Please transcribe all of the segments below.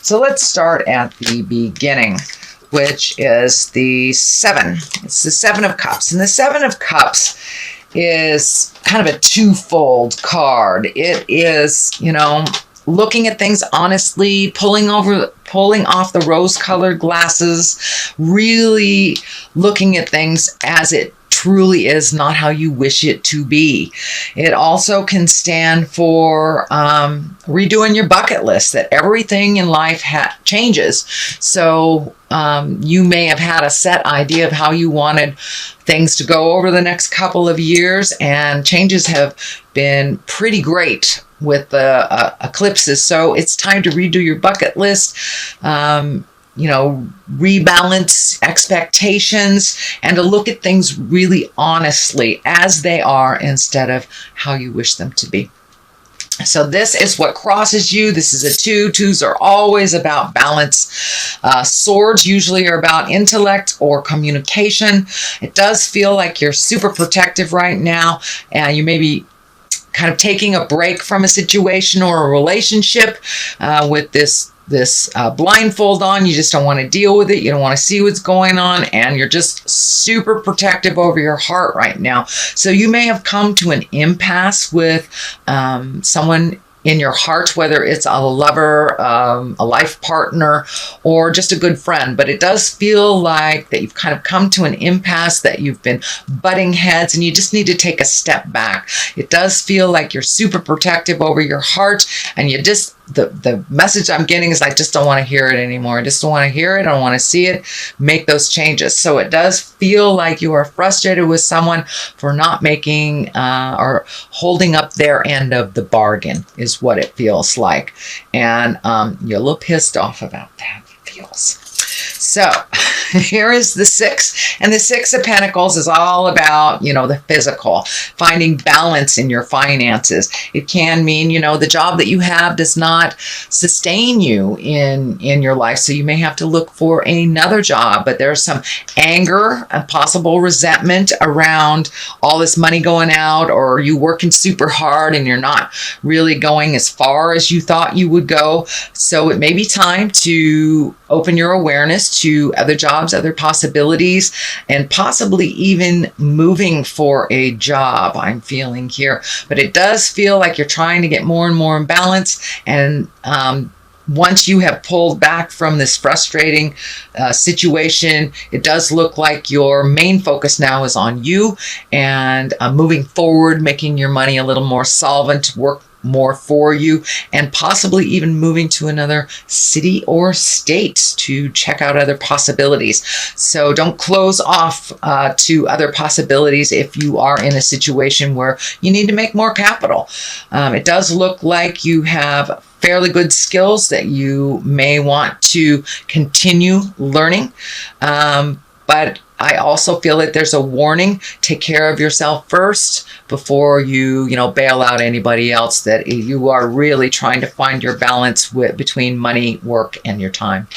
So let's start at the beginning, which is the 7. It's the 7 of Cups. And the 7 of Cups is kind of a twofold card. It is, looking at things honestly, pulling off the rose-colored glasses, really looking at things as it truly is, not how you wish it to be. It also can stand for redoing your bucket list, that everything in life changes. So you may have had a set idea of how you wanted things to go over the next couple of years, and changes have been pretty great with the eclipses. So it's time to redo your bucket list, rebalance expectations, and to look at things really honestly as they are instead of how you wish them to be. So this is what crosses you. This is a 2. 2s are always about balance. Swords usually are about intellect or communication. It does feel like you're super protective right now, and you may be kind of taking a break from a situation or a relationship with this blindfold on. You just don't want to deal with it. You don't want to see what's going on, and you're just super protective over your heart right now. So you may have come to an impasse with someone in your heart, whether it's a lover, a life partner, or just a good friend. But it does feel like that you've kind of come to an impasse, that you've been butting heads, and you just need to take a step back. It does feel like you're super protective over your heart, and you just, the message I'm getting is, I just don't want to hear it anymore. I just don't want to hear it. I don't want to see it. Make those changes. So it does feel like you are frustrated with someone for not making or holding up their end of the bargain, is what it feels like. And you're a little pissed off about that, it feels. So here is the 6, and the 6 of Pentacles is all about, the physical, finding balance in your finances. It can mean, the job that you have does not sustain you in your life, so you may have to look for another job. But there's some anger and possible resentment around all this money going out, or you working super hard and you're not really going as far as you thought you would go. So it may be time to open your awareness to other jobs, other possibilities, and possibly even moving for a job, I'm feeling here. But it does feel like you're trying to get more and more in balance. And once you have pulled back from this frustrating situation, it does look like your main focus now is on you and moving forward, making your money a little more solvent, work more for you, and possibly even moving to another city or state to check out other possibilities. So don't close off to other possibilities if you are in a situation where you need to make more capital. It does look like you have fairly good skills that you may want to continue learning. But I also feel that there's a warning. Take care of yourself first before you, bail out anybody else, that you are really trying to find your balance between money, work, and your time.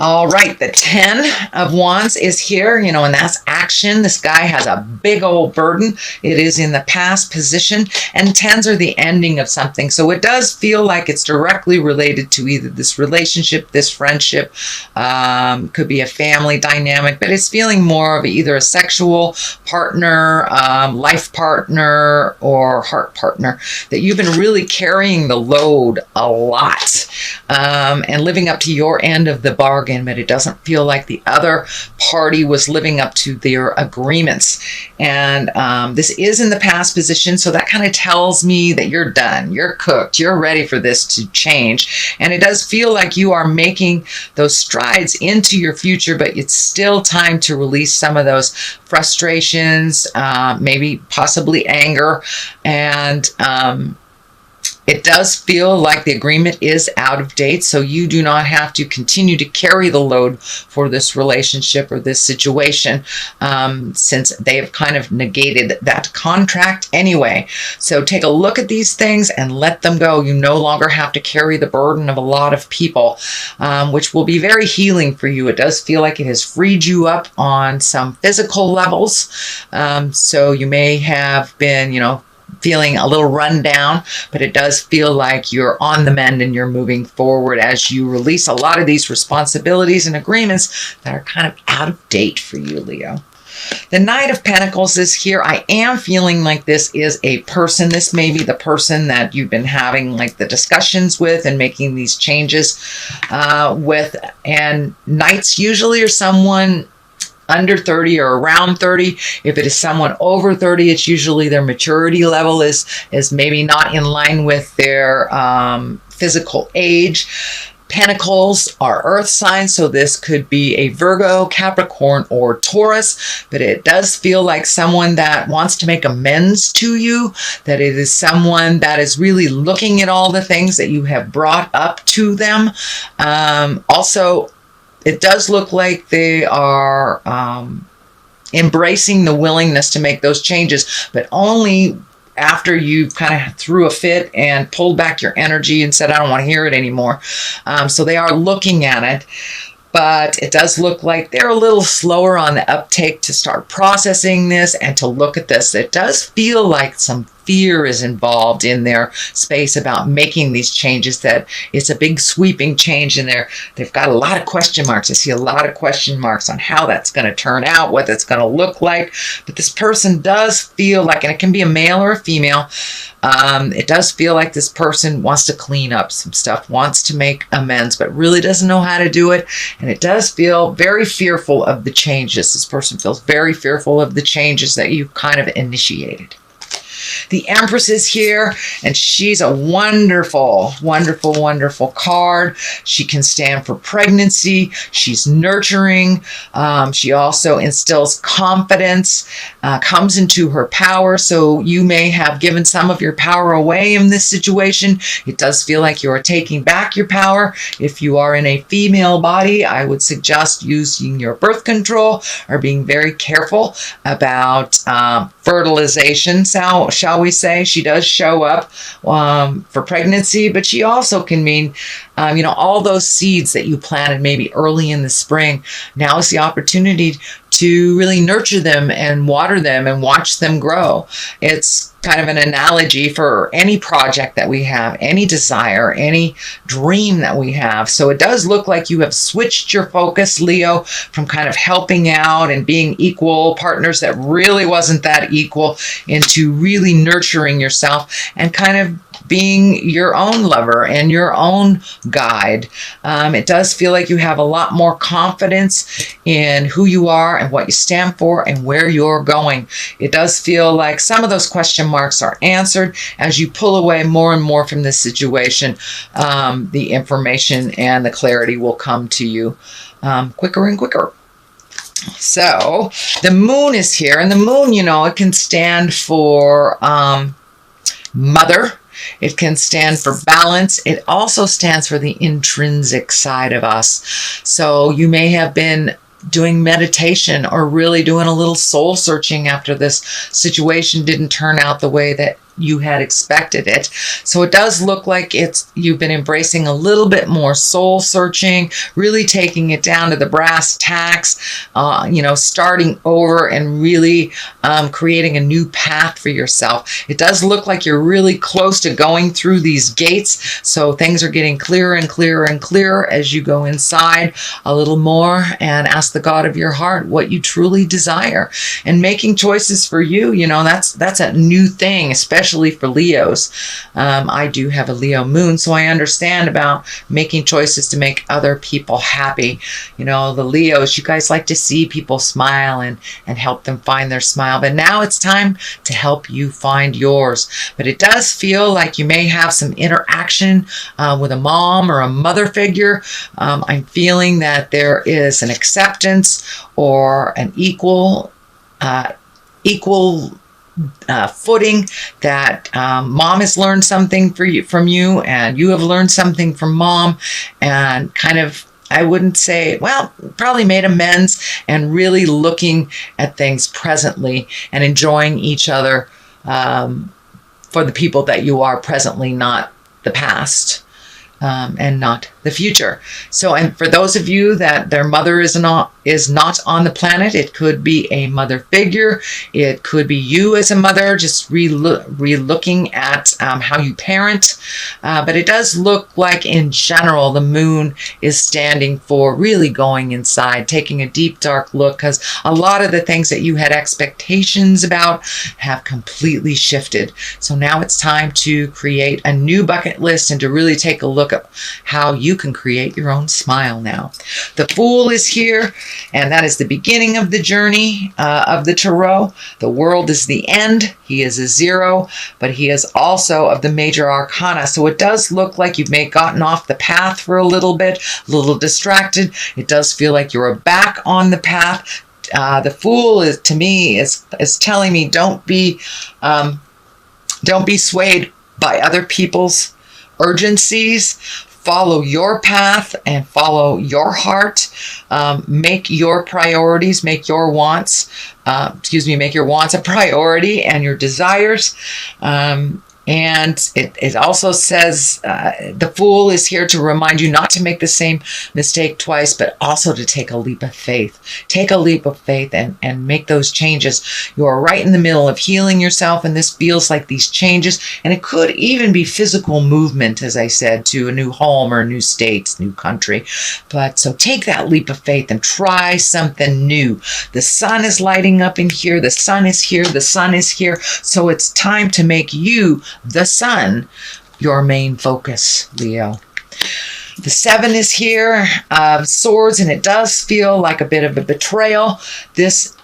All right, the 10 of Wands is here, and that's action. This guy has a big old burden. It is in the past position, and 10s are the ending of something. So it does feel like it's directly related to either this relationship, this friendship, could be a family dynamic, but it's feeling more of either a sexual partner, life partner, or heart partner, that you've been really carrying the load a lot and living up to your end of the bargain. But it doesn't feel like the other party was living up to their agreements. And this is in the past position, so that kind of tells me that you're done, you're cooked, you're ready for this to change. And it does feel like you are making those strides into your future, but it's still time to release some of those frustrations, maybe possibly anger, and it does feel like the agreement is out of date, so you do not have to continue to carry the load for this relationship or this situation, since they have kind of negated that contract anyway. So take a look at these things and let them go. You no longer have to carry the burden of a lot of people, which will be very healing for you. It does feel like it has freed you up on some physical levels. So you may have been, feeling a little run down, but it does feel like you're on the mend and you're moving forward as you release a lot of these responsibilities and agreements that are kind of out of date for you, Leo. The Knight of Pentacles is here. I am feeling like this is a person. This may be the person that you've been having like the discussions with and making these changes with. And Knights usually are someone under 30 or around 30. If it is someone over 30, it's usually their maturity level is maybe not in line with their physical age. Pentacles are earth signs, so this could be a Virgo, Capricorn, or Taurus, but it does feel like someone that wants to make amends to you, that it is someone that is really looking at all the things that you have brought up to them. Also, it does look like they are embracing the willingness to make those changes, but only after you kind of threw a fit and pulled back your energy and said, I don't want to hear it anymore. So they are looking at it, but it does look like they're a little slower on the uptake to start processing this and to look at this. It does feel like some fear is involved in their space about making these changes, that it's a big sweeping change in there. They've got a lot of question marks. I see a lot of question marks on how that's going to turn out, what it's going to look like. But this person does feel like, and it can be a male or a female, it does feel like this person wants to clean up some stuff, wants to make amends, but really doesn't know how to do it. And it does feel very fearful of the changes. This person feels very fearful of the changes that you kind of initiated. The Empress is here, and she's a wonderful, wonderful, wonderful card. She can stand for pregnancy. She's nurturing. She also instills confidence, comes into her power. So you may have given some of your power away in this situation. It does feel like you are taking back your power. If you are in a female body, I would suggest using your birth control or being very careful about fertilization, shall we say. She does show up for pregnancy, but she also can mean, all those seeds that you planted maybe early in the spring. Now is the opportunity to really nurture them and water them and watch them grow. It's kind of an analogy for any project that we have, any desire, any dream that we have. So it does look like you have switched your focus, Leo, from kind of helping out and being equal partners that really wasn't that equal, into really nurturing yourself and kind of being your own lover and your own guide. It does feel like you have a lot more confidence in who you are and what you stand for and where you're going. It does feel like some of those question marks are answered as you pull away more and more from this situation. The information and the clarity will come to you quicker and quicker. So the moon is here, and the moon, it can stand for mother. It can stand for balance. It also stands for the intrinsic side of us. So you may have been doing meditation or really doing a little soul searching after this situation didn't turn out the way that you had expected it. So it does look like you've been embracing a little bit more soul searching, really taking it down to the brass tacks, starting over and really creating a new path for yourself. It does look like you're really close to going through these gates. So things are getting clearer and clearer and clearer as you go inside a little more and ask the God of your heart what you truly desire, and making choices for you. That's a new thing, especially for Leos. I do have a Leo moon, so I understand about making choices to make other people happy. The Leos, you guys like to see people smile and help them find their smile. But now it's time to help you find yours. But it does feel like you may have some interaction with a mom or a mother figure. I'm feeling that there is an acceptance or an equal footing, that mom has learned something from you, and you have learned something from mom, and kind of, I wouldn't say, probably made amends and really looking at things presently and enjoying each other for the people that you are presently, not the past. And not the future. So, and for those of you that their mother is is not on the planet. It could be a mother figure. It could be you as a mother, just re-looking at how you parent. But it does look like, in general, the moon is standing for really going inside, taking a deep, dark look, because a lot of the things that you had expectations about have completely shifted. So now it's time to create a new bucket list and to really take a look at how you can create your own smile now. The Fool is here, and that is the beginning of the journey of the Tarot. The World is the end. He is a 0, but he is also of the major arcana. So it does look like you've gotten off the path for a little bit, a little distracted. It does feel like you're back on the path. The Fool is, to me, is telling me don't be swayed by other people's urgencies. Follow your path and follow your heart. Make your priorities, make your wants a priority, and your desires. And it also says the Fool is here to remind you not to make the same mistake twice, but also to take a leap of faith. Take a leap of faith and make those changes. You are right in the middle of healing yourself, and this feels like these changes. And it could even be physical movement, as I said, to a new home or a new state, new country. But so take that leap of faith and try something new. The sun is lighting up in here. The sun is here. The sun is here. So it's time to make you, the sun, your main focus, Leo. The 7 is here, swords, and it does feel like a bit of a betrayal. This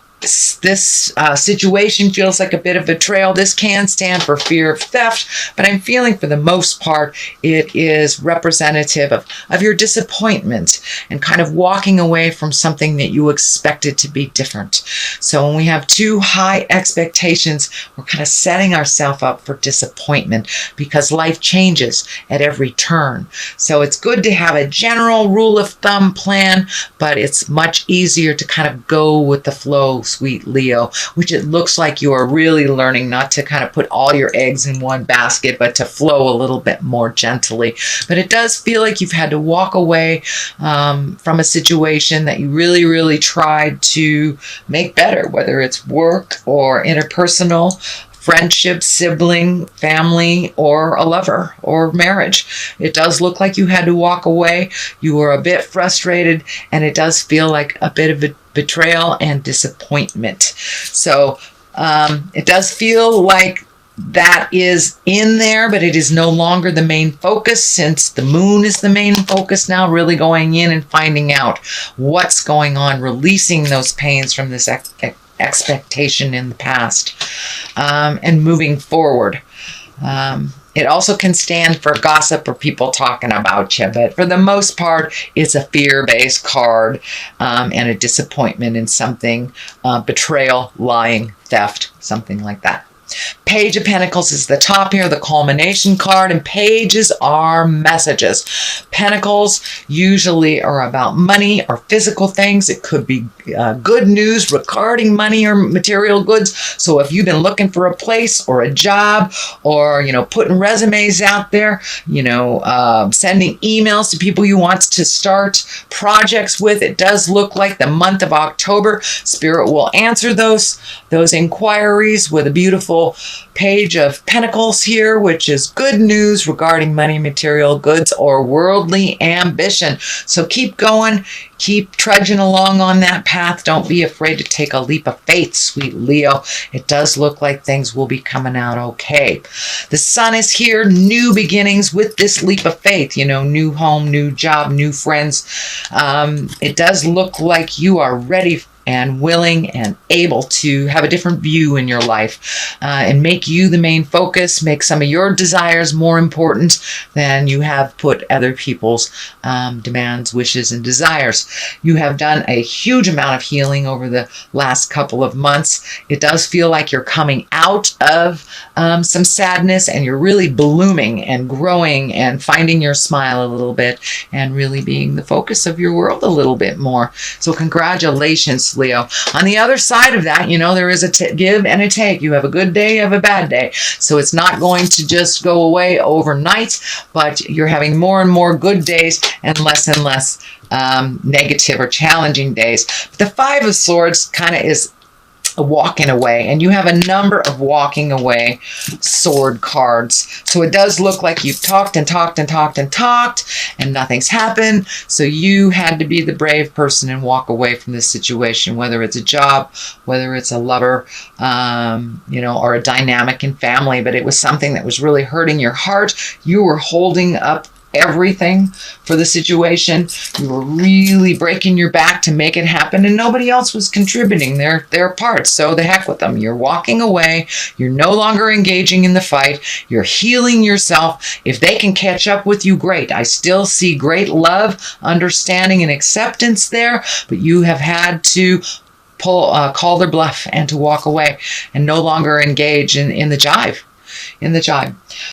situation feels like a bit of betrayal. This can stand for fear of theft, but I'm feeling for the most part it is representative of your disappointment and kind of walking away from something that you expected to be different. So when we have too high expectations, we're kind of setting ourselves up for disappointment because life changes at every turn. So it's good to have a general rule of thumb plan, but it's much easier to kind of go with the flow, sweet Leo, which it looks like you are really learning not to kind of put all your eggs in one basket, but to flow a little bit more gently. But it does feel like you've had to walk away from a situation that you really, really tried to make better, whether it's work or interpersonal, friendship, sibling, family, or a lover or marriage. It does look like you had to walk away. You were a bit frustrated, and it does feel like a bit of a betrayal and disappointment. So it does feel like that is in there, but it is no longer the main focus, since the moon is the main focus now, really going in and finding out what's going on, releasing those pains from this expectation in the past, and moving forward. It also can stand for gossip or people talking about you, but for the most part, it's a fear-based card, and a disappointment in something, betrayal, lying, theft, something like that. Page of Pentacles is the top here, the culmination card, and pages are messages. Pentacles usually are about money or physical things. It could be good news regarding money or material goods. So if you've been looking for a place or a job, or, putting resumes out there, sending emails to people you want to start projects with, it does look like the month of October, Spirit will answer those inquiries with a beautiful Page of Pentacles here, which is good news regarding money, material goods, or worldly ambition. So keep going, keep trudging along on that path. Don't be afraid to take a leap of faith, sweet Leo. It does look like things will be coming out okay. The Sun is here, new beginnings with this leap of faith, new home, new job, new friends. It does look like you are ready and willing and able to have a different view in your life, and make you the main focus, make some of your desires more important than you have put other people's demands, wishes, and desires. You have done a huge amount of healing over the last couple of months. It does feel like you're coming out of some sadness, and you're really blooming and growing and finding your smile a little bit and really being the focus of your world a little bit more. So congratulations, Taurus, Leo. On the other side of that, you know, there is a give and a take. You have a good day, you have a bad day. So it's not going to just go away overnight, but you're having more and more good days and less negative or challenging days. But the Five of Swords kind of is a walking away, and you have a number of walking away sword cards. So it does look like you've talked and talked and talked and talked and nothing's happened. So you had to be the brave person and walk away from this situation, whether it's a job, whether it's a lover, you know, or a dynamic in family, but it was something that was really hurting your heart. You were holding up everything for the situation. You were really breaking your back to make it happen, and nobody else was contributing their parts. So the heck with them. You're walking away. You're no longer engaging in the fight. You're healing yourself. If they can catch up with you, great. I still see great love, understanding, and acceptance there, but you have had to call their bluff and to walk away and no longer engage in the jive.